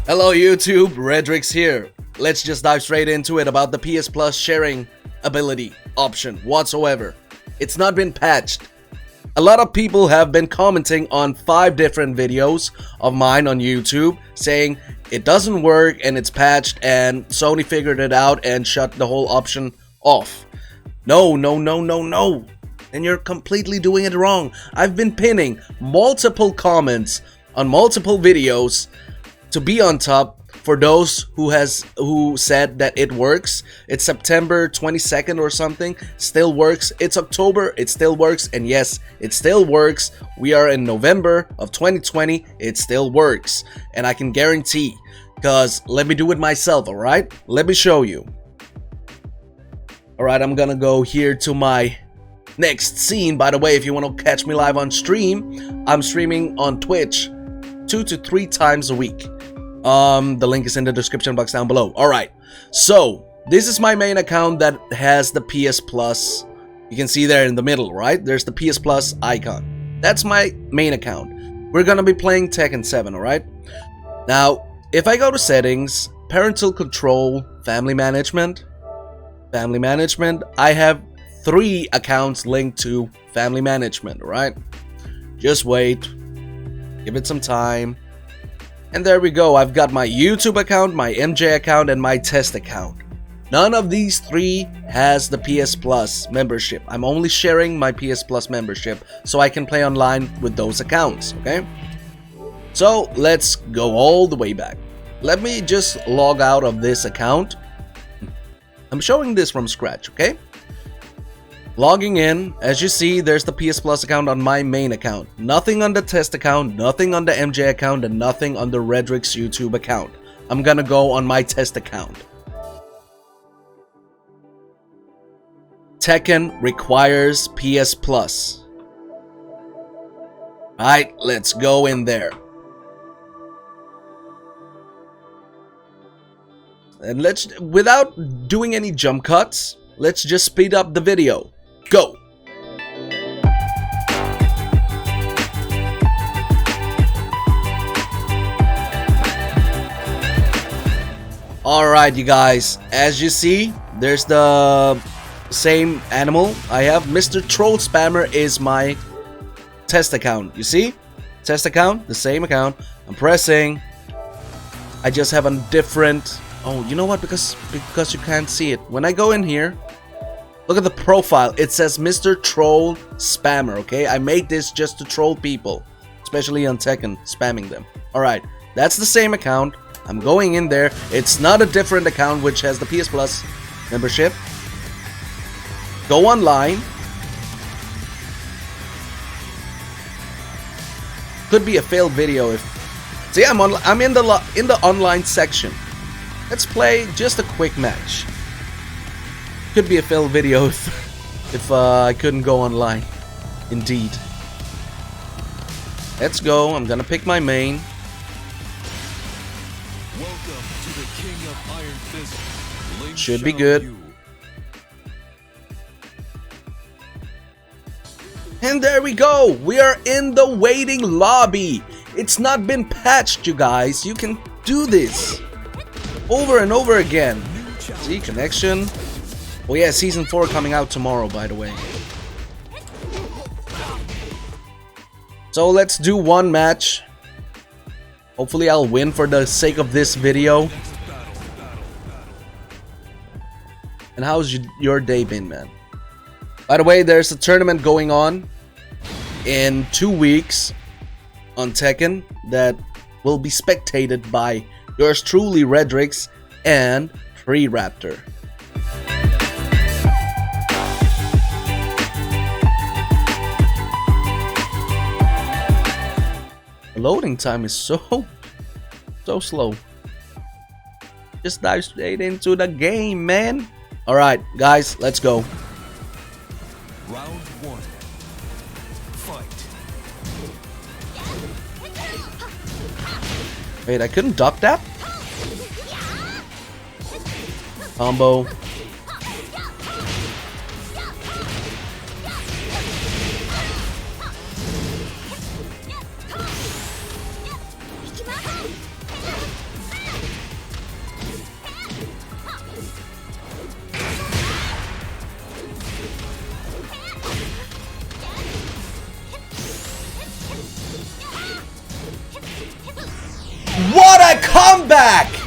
Hello YouTube, Redrix here. Let's just dive straight into it about the PS Plus sharing ability option whatsoever. It's not been patched. A lot of people have been commenting on 5 different videos of mine on YouTube saying it doesn't work and it's patched and Sony figured it out and shut the whole option off. No. And you're completely doing it wrong. I've been pinning multiple comments on multiple videos to be on top for those who said that it works. It's September 22nd or something, still works. It's October, it still works, and yes, it still works. We are in November of 2020, it still works. And I can guarantee, because let me do it myself, alright? Let me show you. Alright, I'm gonna go here to my next scene. By the way, if you want to catch me live on stream, I'm streaming on Twitch 2 to 3 times a week. The link is in the description box down below. Alright, so this is my main account that has the PS Plus. You can see there in the middle, right? There's the PS Plus icon. That's my main account. We're gonna be playing Tekken 7, alright? Now, if I go to settings, parental control, family management, I have 3 accounts linked to family management, alright? Just wait, give it some time. And there we go, I've got my YouTube account, my MJ account, and my test account. None of these 3 has the PS Plus membership. I'm only sharing my PS Plus membership so I can play online with those accounts, okay? So let's go all the way back. Let me just log out of this account. I'm showing this from scratch, okay? Logging in, as you see, there's the PS Plus account on my main account. Nothing on the test account, nothing on the MJ account, and nothing on the Redrix YouTube account. I'm gonna go on my test account. Tekken requires PS Plus. Alright, let's go in there. And without doing any jump cuts, let's just speed up the video. Go! Alright, you guys, as you see, there's the same animal. I have Mr. Troll Spammer is my test account. You see? Test account, the same account. I'm pressing. I just have a different... Oh, you know what? Because you can't see it. When I go in here, look at the profile. It says Mr. Troll Spammer, okay? I made this just to troll people, especially on Tekken, spamming them. Alright, that's the same account. I'm going in there. It's not a different account which has the PS Plus membership. Go online. Could be a failed video if... See, I'm in the online section. Let's play just a quick match. Could be a failed video if I couldn't go online. Indeed. Let's go. I'm gonna pick my main. Welcome to the King of Iron Fist. Link Should be good. you. And there we go. We are in the waiting lobby. It's not been patched, you guys. You can do this over and over again. See, connection. Oh yeah, Season 4 coming out tomorrow, by the way. So let's do one match. Hopefully I'll win for the sake of this video. And how's your day been, man? By the way, there's a tournament going on in 2 weeks on Tekken that will be spectated by yours truly, Redrix, and Tree Raptor. The loading time is so slow. Just dive straight into the game, man. Alright, guys, let's go. Round 1. Fight. Wait, I couldn't duck that? Combo. What a comeback!